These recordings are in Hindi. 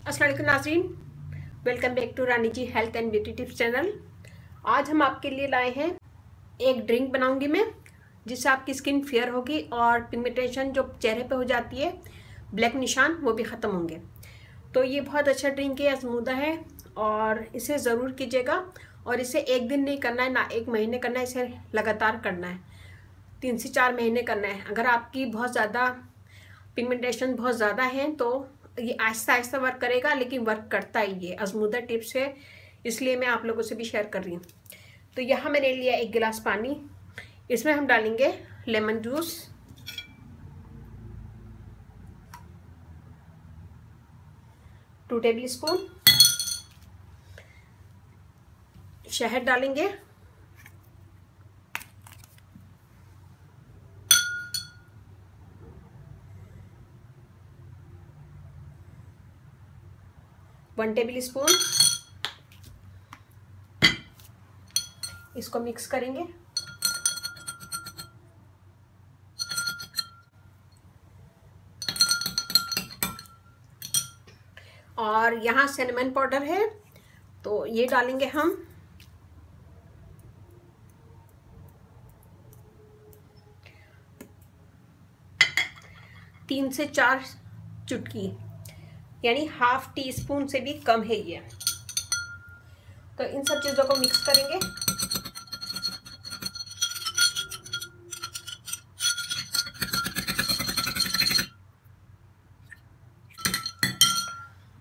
अस्सलाम वालेकुम नाज़रीन, welcome back to Rani ji health and beauty tips channel. आज हम आपके लिए लाए हैं एक ड्रिंक बनाऊंगी मैं, जिससे आपकी स्किन फेयर होगी और पिगमेंटेशन जो चेहरे पे हो जाती है, ब्लैक निशान, वो भी ख़त्म होंगे। तो ये बहुत अच्छा ड्रिंक है, आजमूदा है और इसे ज़रूर कीजिएगा। और इसे एक दिन नहीं करना है, ना एक महीने करना है, इसे लगातार करना है, 3 से 4 महीने करना है। अगर आपकी बहुत ज़्यादा पिगमेंटेशन बहुत ज़्यादा है तो ये आहिस्ता आहिस्ता वर्क करेगा, लेकिन वर्क करता ही ये आजमूदा टिप्स है, इसलिए मैं आप लोगों से भी शेयर कर रही हूँ। तो यहाँ मैंने लिया 1 गिलास पानी, इसमें हम डालेंगे lemon juice, two tablespoon शहद डालेंगे, वन टेबल स्पून। इसको मिक्स करेंगे। और यहाँ सिनेमन पाउडर है तो ये डालेंगे हम, तीन से 4 चुटकी, यानी हाफ टी स्पून से भी कम है ये। तो इन सब चीज़ों को मिक्स करेंगे।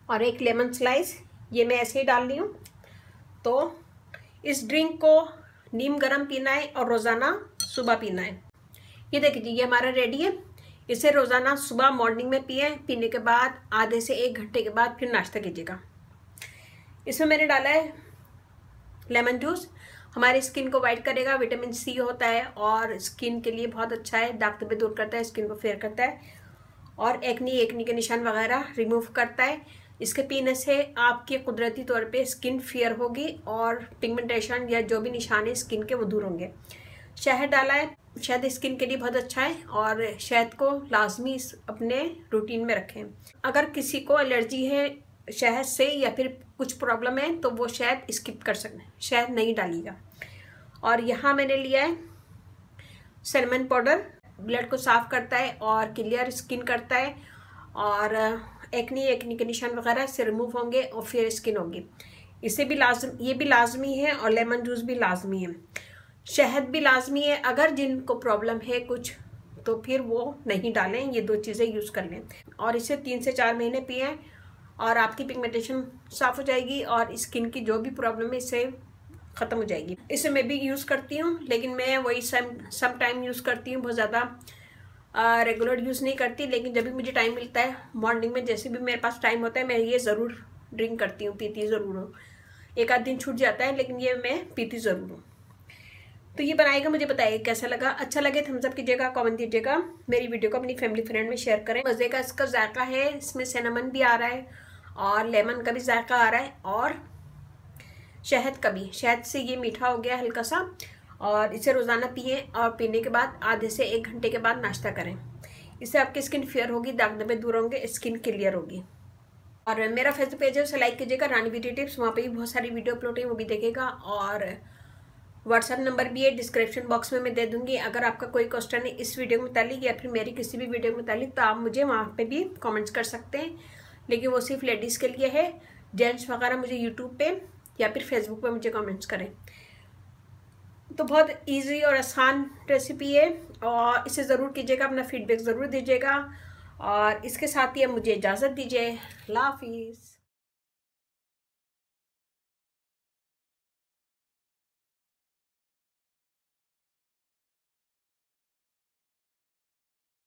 और 1 लेमन स्लाइस, ये मैं ऐसे ही डाल रही हूँ। तो इस ड्रिंक को नीम गर्म पीना है और रोज़ाना सुबह पीना है। ये देखिए, ये हमारा रेडी है। इसे रोज़ाना सुबह मॉर्निंग में पिए, पीने के बाद आधे से 1 घंटे के बाद फिर नाश्ता कीजिएगा। इसमें मैंने डाला है लेमन जूस, हमारी स्किन को वाइट करेगा, विटामिन सी होता है और स्किन के लिए बहुत अच्छा है, दाग धब्बे दूर करता है, स्किन को फेयर करता है और एक्नी के निशान वगैरह रिमूव करता है। इसके पीने से आपके कुदरती तौर पे स्किन फेयर होगी और पिगमेंटेशन या जो भी निशान है स्किन के वो दूर होंगे। शहद डाला है, शहद स्किन के लिए बहुत अच्छा है और शहद को लाजमी अपने रूटीन में रखें। अगर किसी को एलर्जी है शहद से या फिर कुछ प्रॉब्लम है तो वो शहद स्किप कर सकते हैं, शहद नहीं डालिएगा। और यहाँ मैंने लिया है सिनेमन पाउडर, ब्लड को साफ करता है और क्लियर स्किन करता है और एक्नी के निशान वगैरह से रिमूव होंगे और फेयर स्किन होगी। इसे भी ये भी लाजमी है और लेमन जूस भी लाजमी है, शहद भी लाजमी है। अगर जिनको प्रॉब्लम है कुछ तो फिर वो नहीं डालें, ये 2 चीज़ें यूज़ कर लें और इसे 3 से 4 महीने पिएं और आपकी पिगमेंटेशन साफ़ हो जाएगी और स्किन की जो भी प्रॉब्लम है इससे ख़त्म हो जाएगी। इसे मैं भी यूज़ करती हूँ, लेकिन मैं वही सम टाइम यूज़ करती हूँ, बहुत ज़्यादा रेगुलर यूज़ नहीं करती। लेकिन जब भी मुझे टाइम मिलता है मॉर्निंग में, जैसे भी मेरे पास टाइम होता है, मैं ये ज़रूर ड्रिंक करती हूँ, पीती ज़रूर हूँ। 1 आध दिन छूट जाता है लेकिन ये मैं पीती ज़रूर हूँ। तो ये बनाएगा, मुझे बताइए कैसा लगा। अच्छा लगे थम्स अप कीजिएगा, कमेंट दीजिएगा, मेरी वीडियो को अपनी फैमिली फ्रेंड में शेयर करें। मज़े का इसका जायका है, इसमें सिनेमन भी आ रहा है और लेमन का भी जायका आ रहा है और शहद का भी, शहद से ये मीठा हो गया हल्का सा। और इसे रोज़ाना पिए और पीने के बाद आधे से 1 घंटे के बाद नाश्ता करें। इससे आपकी स्किन फेयर होगी, दाग धब्बे दूर होंगे, स्किन क्लियर होगी। और मेरा फेसबुक पेज है, उसे लाइक कीजिएगा, रानी ब्यूटी टिप्स, वहाँ पे भी बहुत सारी वीडियो अपलोड है, वो भी देखेगा। और व्हाट्सएप नंबर भी है, डिस्क्रिप्शन बॉक्स में मैं दे दूंगी। अगर आपका कोई क्वेश्चन है इस वीडियो के मुतालिक या फिर मेरी किसी भी वीडियो के मुतालिक तो आप मुझे वहाँ पे भी कमेंट्स कर सकते हैं, लेकिन वो सिर्फ लेडीज़ के लिए है। जेंट्स वगैरह मुझे यूट्यूब पे या फिर फेसबुक पे मुझे कमेंट्स करें। तो बहुत इजी और आसान रेसिपी है और इसे ज़रूर कीजिएगा, अपना फीडबैक ज़रूर दीजिएगा। और इसके साथ ही अब मुझे इजाज़त दीजिए। अल्लाह हाफिज़।